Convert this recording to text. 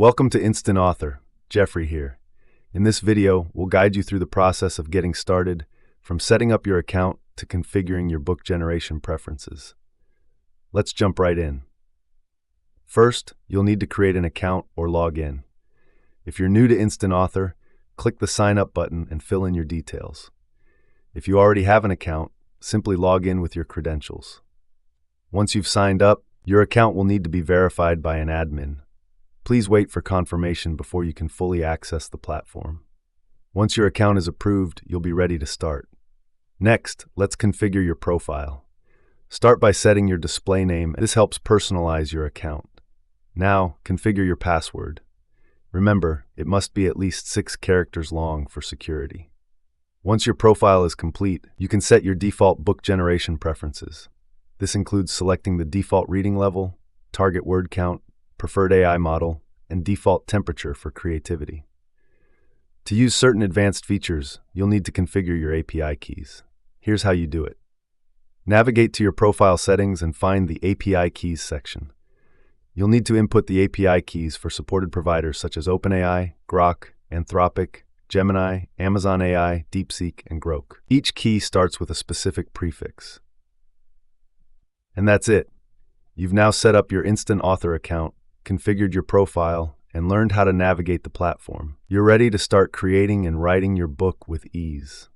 Welcome to Instant Author. Jeffrey here. In this video, we'll guide you through the process of getting started, from setting up your account to configuring your book generation preferences. Let's jump right in. First, you'll need to create an account or log in. If you're new to Instant Author, click the Sign Up button and fill in your details. If you already have an account, simply log in with your credentials. Once you've signed up, your account will need to be verified by an admin. Please wait for confirmation before you can fully access the platform. Once your account is approved, you'll be ready to start. Next, let's configure your profile. Start by setting your display name. This helps personalize your account. Now, configure your password. Remember, it must be at least 6 characters long for security. Once your profile is complete, you can set your default book generation preferences. This includes selecting the default reading level, target word count, preferred AI model, and default temperature for creativity. To use certain advanced features, you'll need to configure your API keys. Here's how you do it. Navigate to your profile settings and find the API keys section. You'll need to input the API keys for supported providers such as OpenAI, Grok, Anthropic, Gemini, Amazon AI, DeepSeek, and Grok. Each key starts with a specific prefix. And that's it. You've now set up your Instant Author account, configured your profile, and learned how to navigate the platform. You're ready to start creating and writing your book with ease.